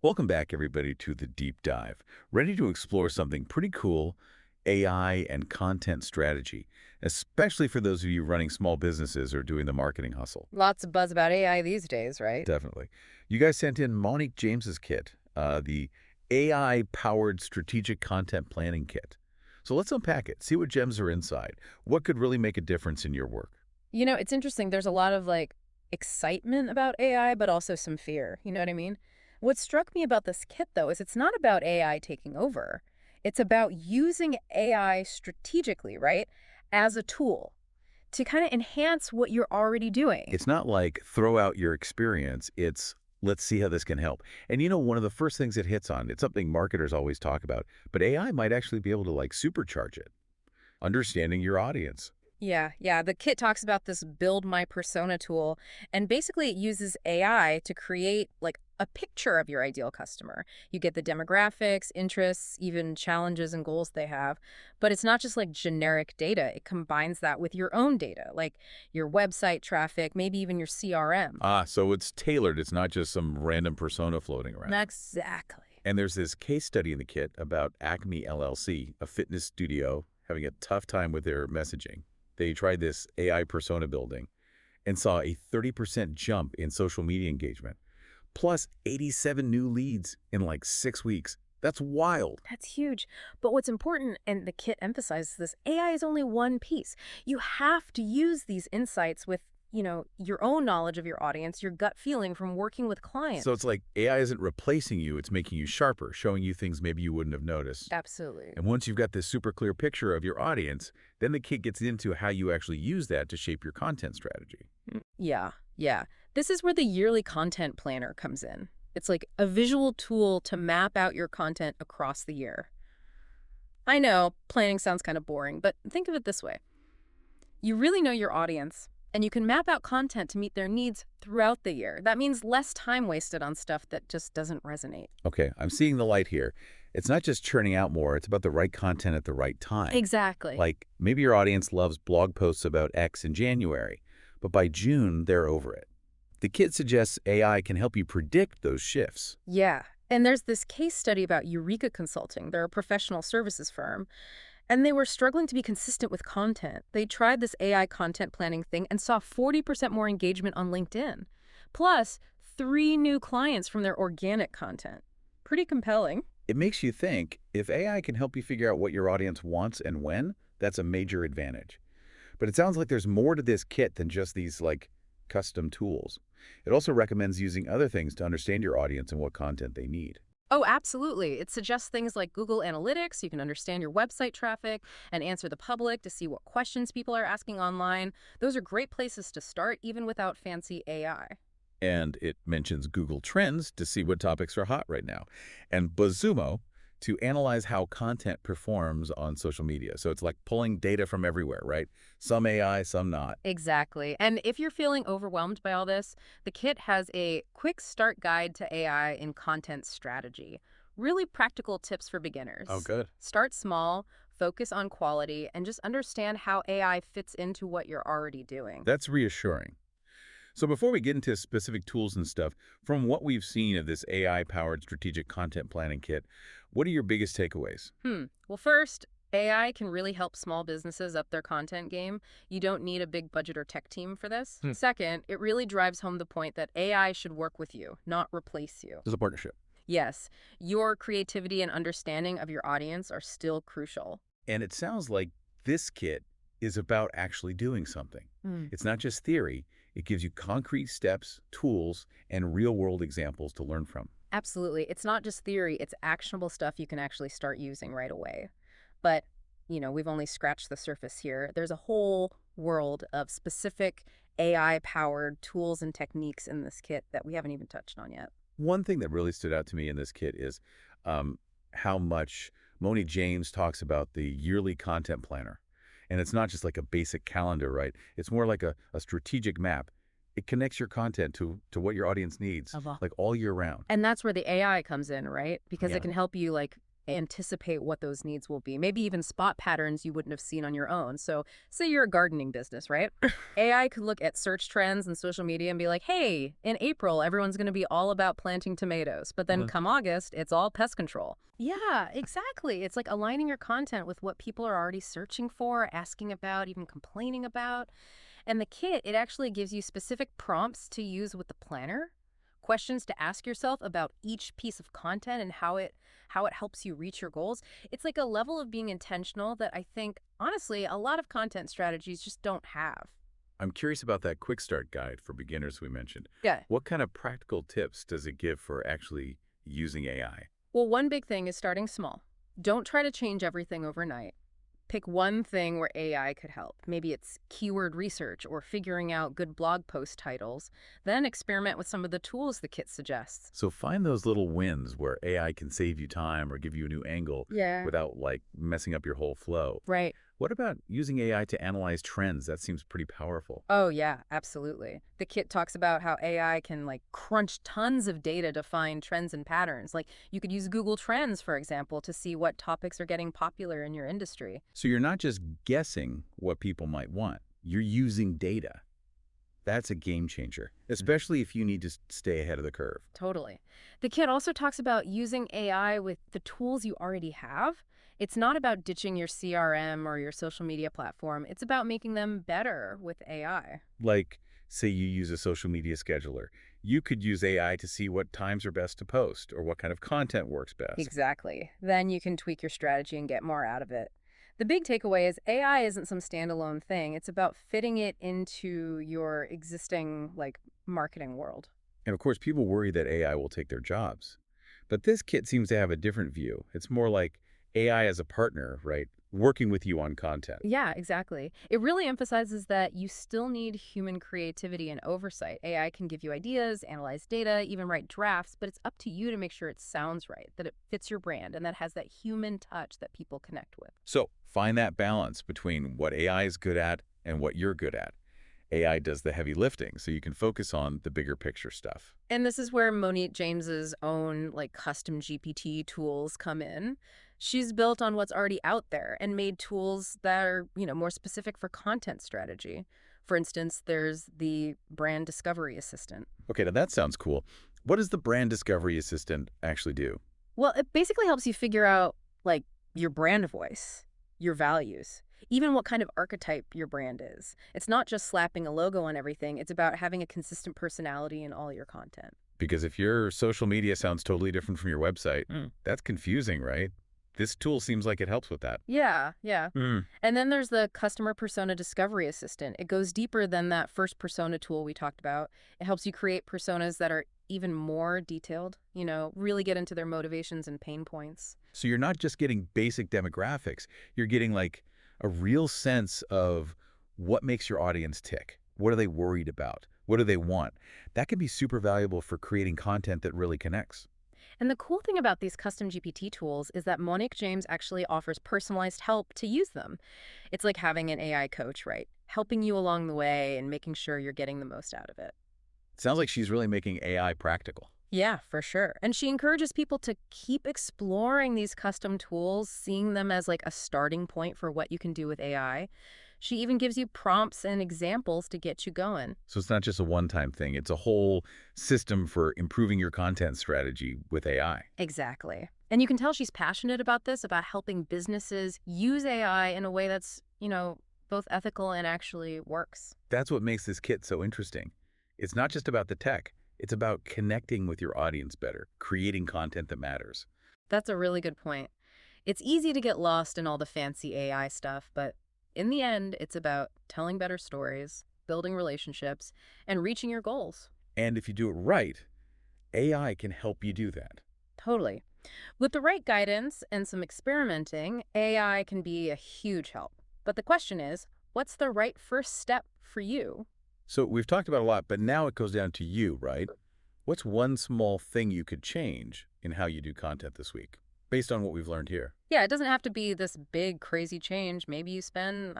Welcome back, everybody, to the deep dive. Ready to explore something pretty cool, AI and content strategy, especially for those of you running small businesses or doing the marketing hustle. Lots of buzz about AI these days, right? Definitely. You guys sent in Monique James's kit, the AI-powered strategic content planning kit. So let's unpack it, see what gems are inside. What could really make a difference in your work? It's interesting. There's a lot of excitement about AI, but also some fear. You know what I mean? What struck me about this kit, though, is it's not about AI taking over. It's about using AI strategically, right? As a tool to kind of enhance what you're already doing. It's not like throw out your experience. It's let's see how this can help. And one of the first things it hits on, it's something marketers always talk about, but AI might actually be able to like supercharge it. Understanding your audience. Yeah. The kit talks about this build my persona tool, and basically it uses AI to create a picture of your ideal customer. You get the demographics, interests, even challenges and goals they have. But it's not just like generic data. It combines that with your own data, like your website traffic, maybe even your CRM. Ah, so it's tailored. It's not just some random persona floating around. Exactly. And there's this case study in the kit about Acme LLC, a fitness studio having a tough time with their messaging. They tried this AI persona building and saw a 30% jump in social media engagement, plus 87 new leads in like 6 weeks. That's wild. That's huge. But what's important, and the kit emphasizes this, AI is only one piece. You have to use these insights with, your own knowledge of your audience, your gut feeling from working with So it's clients. like AI isn't replacing you, it's making you sharper, showing you things maybe you wouldn't have noticed. Absolutely. And once you've got this super clear picture of your audience, then the kit gets into how you actually use that to shape your content strategy. Yeah. This is where the yearly content planner comes in. It's like a visual tool to map out your content across the year. I know, planning sounds kind of boring, but think of it this way. You really know your audience, and you can map out content to meet their needs throughout the year. That means less time wasted on stuff that just doesn't resonate. Okay, I'm seeing the light here. It's not just churning out more, it's about the right content at the right time. Exactly. Like maybe your audience loves blog posts about X in January, but by June, they're over it. The kit suggests AI can help you predict those shifts. Yeah. And there's this case study about Eureka Consulting. They're a professional services firm, and they were struggling to be consistent with content. They tried this AI content planning thing and saw 40% more engagement on LinkedIn, plus 3 new clients from their organic content. Pretty compelling. It makes you think if AI can help you figure out what your audience wants and when, that's a major advantage. But it sounds like there's more to this kit than just these like custom tools. It also recommends using other things to understand your audience and what content they need. Oh, absolutely. It suggests things like Google Analytics. You can understand your website traffic and answer the public to see what questions people are asking online. Those are great places to start, even without fancy AI. And it mentions Google Trends to see what topics are hot right now, and Bazumo to analyze how content performs on social media. So it's like pulling data from everywhere, right? Some AI, some not. Exactly. And if you're feeling overwhelmed by all this, the kit has a quick start guide to AI in content strategy. Really practical tips for Oh, beginners. good. Start small, focus on quality, and just understand how AI fits into what you're already doing. That's reassuring. So before we get into specific tools and stuff, from what we've seen of this AI-powered strategic content planning kit, what are your biggest takeaways? Well, first, AI can really help small businesses up their content game. You don't need a big budget or tech team for this. Hmm. Second, it really drives home the point that AI should work with you, not replace you. There's a partnership. Yes, your creativity and understanding of your audience are still crucial. And it sounds like this kit is about actually doing something. Mm. It's not just theory. It gives you concrete steps, tools, and real-world examples to learn from. Absolutely. It's not just theory, it's actionable stuff you can actually start using right away. But, we've only scratched the surface here. There's a whole world of specific AI-powered tools and techniques in this kit that we haven't even touched on yet. One thing that really stood out to me in this kit is um, how much Moni James talks about the yearly content planner. And it's not just like a basic calendar, right? It's more like a strategic map. It connects your content to what your audience needs, Ava. like all year round. And that's where the AI comes in, right? Because it Yeah. can help you anticipate what those needs will be, maybe even spot patterns you wouldn't have seen on your own. So say you're a gardening business, right? AI could look at search trends and social media and be like, hey, in April, everyone's going to be all about planting tomatoes. But then come August, it's all pest control. Yeah, exactly. It's like aligning your content with what people are already searching for, asking about, even complaining about. And the kit, it actually gives you specific prompts to use with the planner, questions to ask yourself about each piece of content and how it helps you reach your goals. It's like a level of being intentional that I think, honestly, a lot of content strategies just don't have. I'm curious about that quick start guide for beginners we mentioned. Yeah. What kind of practical tips does it give for actually using AI? Well, one big thing is starting small. Don't try to change everything overnight. Pick one thing where AI could help. Maybe it's keyword research or figuring out good blog post titles. Then experiment with some of the tools the kit suggests. So find those little wins where AI can save you time or give you a new angle Yeah. without like messing up your whole flow. Right. What about using AI to analyze trends? That seems pretty powerful. Oh, yeah, absolutely. The kit talks about how AI can like crunch tons of data to find trends and patterns. Like you could use Google Trends, for example, to see what topics are getting popular in your industry. So you're not just guessing what people might want. You're using data. That's a game changer, especially if you need to stay ahead of the curve. Totally. The kit also talks about using AI with the tools you already have. It's not about ditching your CRM or your social media platform. It's about making them better with AI. Like, say you use a social media scheduler. You could use AI to see what times are best to post or what kind of content works best. Exactly. Then you can tweak your strategy and get more out of it. The big takeaway is AI isn't some standalone thing. It's about fitting it into your existing marketing world. And of course, people worry that AI will take their jobs. But this kit seems to have a different view. It's more like AI as a partner, right? Working with you on content. Yeah, exactly. It really emphasizes that you still need human creativity and oversight. AI can give you ideas, analyze data, even write drafts, but it's up to you to make sure it sounds right, that it fits your brand, and that has that human touch that people connect with. So find that balance between what AI is good at and what you're good at. AI does the heavy lifting, so you can focus on the bigger picture stuff. And this is where Monique James's own custom GPT tools come in. She's built on what's already out there and made tools that are, more specific for content strategy. For instance, there's the Brand Discovery Assistant. Okay, now that sounds cool. What does the Brand Discovery Assistant actually do? Well, it basically helps you figure out your brand voice, your values, even what kind of archetype your brand is. It's not just slapping a logo on everything. It's about having a consistent personality in all your content. Because if your social media sounds totally different from your website, that's confusing, right? This tool seems like it helps with that. Yeah, yeah. And then there's the Customer Persona Discovery Assistant. It goes deeper than that first persona tool we talked about. It helps you create personas that are even more detailed, really get into their motivations and pain points. So you're not just getting basic demographics. You're getting like a real sense of what makes your audience tick. What are they worried about? What do they want? That can be super valuable for creating content that really connects. And the cool thing about these custom GPT tools is that Monique James actually offers personalized help to use them. It's like having an AI coach, right? Helping you along the way and making sure you're getting the most out of it. Sounds like she's really making AI practical. Yeah, for sure. And she encourages people to keep exploring these custom tools, seeing them as a starting point for what you can do with AI. She even gives you prompts and examples to get you going. So it's not just a one-time thing. It's a whole system for improving your content strategy with AI. Exactly. And you can tell she's passionate about this, about helping businesses use AI in a way that's, both ethical and actually works. That's what makes this kit so interesting. It's not just about the tech. It's about connecting with your audience better, creating content that matters. That's a really good point. It's easy to get lost in all the fancy AI stuff, but in the end, it's about telling better stories, building relationships, and reaching your goals. And if you do it right, AI can help you do that. Totally. With the right guidance and some experimenting, AI can be a huge help. But the question is, what's the right first step for you? So we've talked about a lot, but now it goes down to you, right? What's one small thing you could change in how you do content this week, based on what we've learned here? Yeah, it doesn't have to be this big, crazy change. Maybe you spend,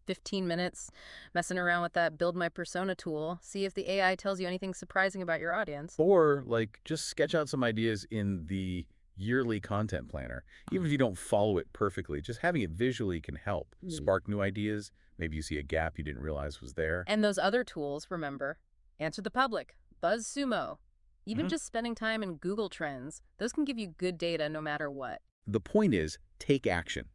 15 minutes messing around with that Build My Persona tool. See if the AI tells you anything surprising about your audience. Or just sketch out some ideas in the yearly content planner. Even if you don't follow it perfectly, just having it visually can help Mm. spark new ideas. Maybe you see a gap you didn't realize was there. And those other tools, remember, Answer the Public, BuzzSumo, even Mhm. just spending time in Google Trends, those can give you good data no matter what. The point is, take action,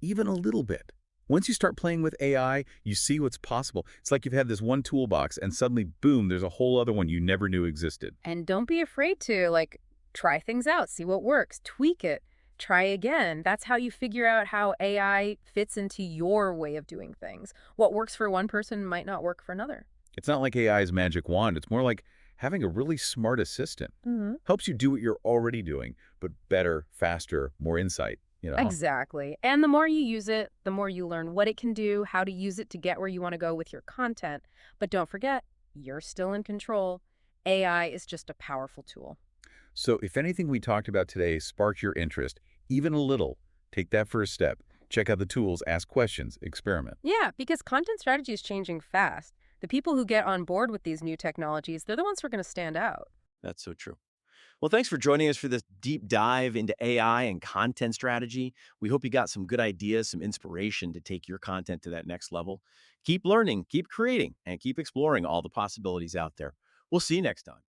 even a little bit. Once you start playing with AI, you see what's possible. It's like you've had this one toolbox and suddenly, boom, there's a whole other one you never knew existed. And don't be afraid to, try things out, see what works, tweak it, try again. That's how you figure out how AI fits into your way of doing things. What works for one person might not work for another. It's not like AI's magic wand. It's more like having a really smart assistant. Hmm. Helps you do what you're already doing, but better, faster, more insight. Exactly. And the more you use it, the more you learn what it can do, how to use it to get where you want to go with your content. But don't forget, you're still in control. AI is just a powerful tool. So if anything we talked about today sparked your interest, even a little, take that first step. Check out the tools, ask questions, experiment. Yeah, because content strategy is changing fast. The people who get on board with these new technologies, they're the ones who are going to stand out. That's so true. Well, thanks for joining us for this deep dive into AI and content strategy. We hope you got some good ideas, some inspiration to take your content to that next level. Keep learning, keep creating, and keep exploring all the possibilities out there. We'll see you next time.